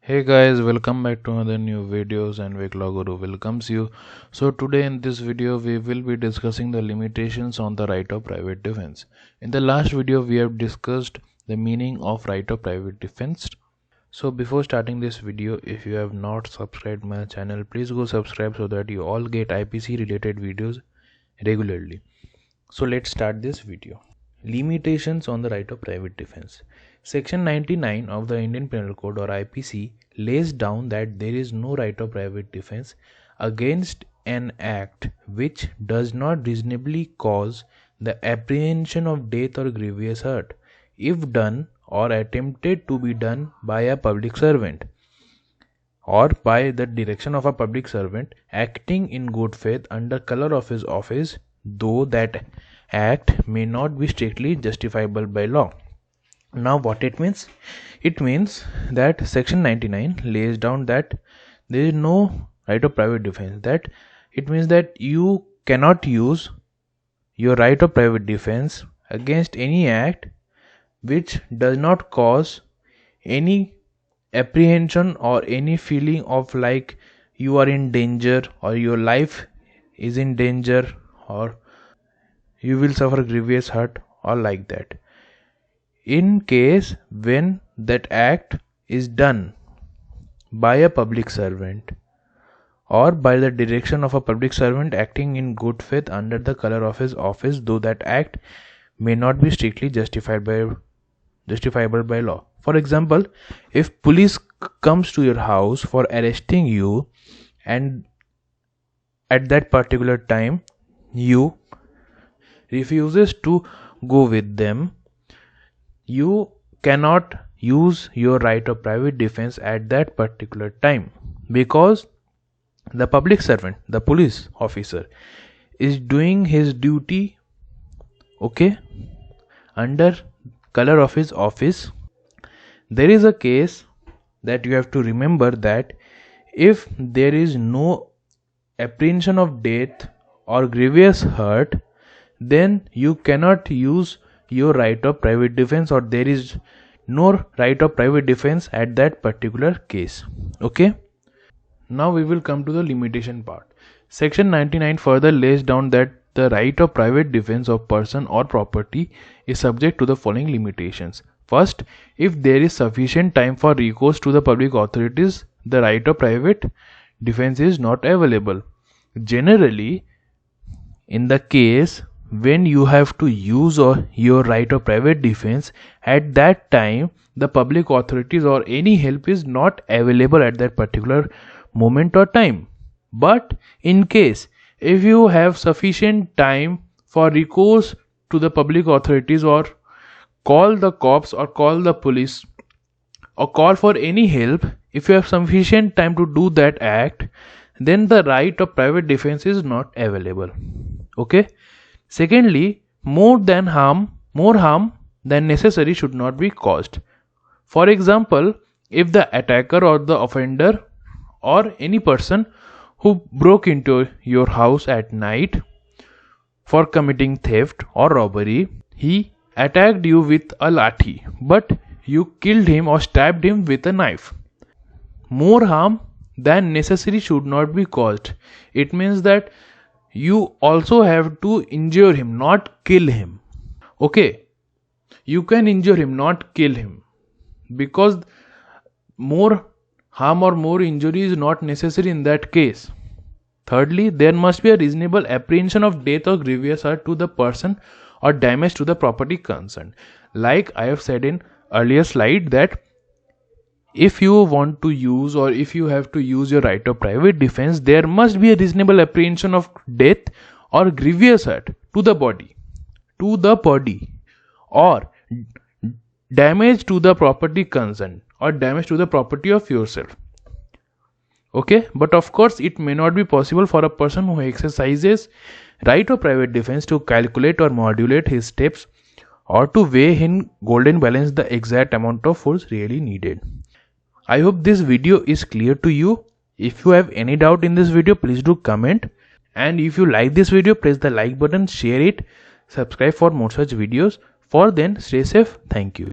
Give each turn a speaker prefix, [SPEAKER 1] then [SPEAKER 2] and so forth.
[SPEAKER 1] Hey guys, welcome back to another new videos and LawGuru welcomes you. So today in this video we will be discussing the limitations on the right of private defense. In the last video we have discussed the meaning of right of private defense. So before starting this video, if you have not subscribed my channel, please go subscribe so that you all get IPC related videos regularly. So let's start this video. Limitations on the right of private defense. Section 99 of the Indian Penal Code or IPC lays down that there is no right of private defense against an act which does not reasonably cause the apprehension of death or grievous hurt, if done or attempted to be done by a public servant or by the direction of a public servant acting in good faith under color of his office, though that act may not be strictly justifiable by law. Now what it means? It means that section 99 lays down that there is no right of private defense. That it means that you cannot use your right of private defense against any act which does not cause any apprehension or any feeling of like you are in danger or your life is in danger or you will suffer grievous hurt or like that. In case when that act is done by a public servant or by the direction of a public servant acting in good faith under the color of his office, though that act may not be strictly justifiable by law. For example, if police comes to your house for arresting you and at that particular time you refuses to go with them, you cannot use your right of private defense at that particular time because the public servant, the police officer, is doing his duty under color of his office. There is a case that you have to remember that if there is no apprehension of death or grievous hurt, then you cannot use your right of private defense or there is no right of private defense at that particular case. Now we will come to the limitation part. Section 99 further lays down that the right of private defense of person or property is subject to the following limitations. First, if there is sufficient time for recourse to the public authorities, the right of private defense is not available. Generally, in the case when you have to use your right of private defense, at that time the public authorities or any help is not available at that particular moment or time. But in case if you have sufficient time for recourse to the public authorities or call the cops or call the police or call for any help, if you have sufficient time to do that act, then the right of private defense is not available. Secondly, more harm than necessary should not be caused. For example, if the attacker or the offender or any person who broke into your house at night for committing theft or robbery, he attacked you with a lathi, but you killed him or stabbed him with a knife. More harm than necessary should not be caused. It means that you also have to injure him, not kill him. You can injure him, not kill him, because more harm or more injury is not necessary in that case. Thirdly, there must be a reasonable apprehension of death or grievous hurt to the person or damage to the property concerned. Like I have said in earlier slide that if you want to use or if you have to use your right of private defense, there must be a reasonable apprehension of death or grievous hurt to the body or damage to the property concerned or damage to the property of yourself. But of course it may not be possible for a person who exercises right of private defense to calculate or modulate his steps or to weigh in golden balance the exact amount of force really needed. I hope this video is clear to you. If you have any doubt in this video, please do comment, and if you like this video, press the like button, share it, subscribe for more such videos. For then, stay safe. Thank you.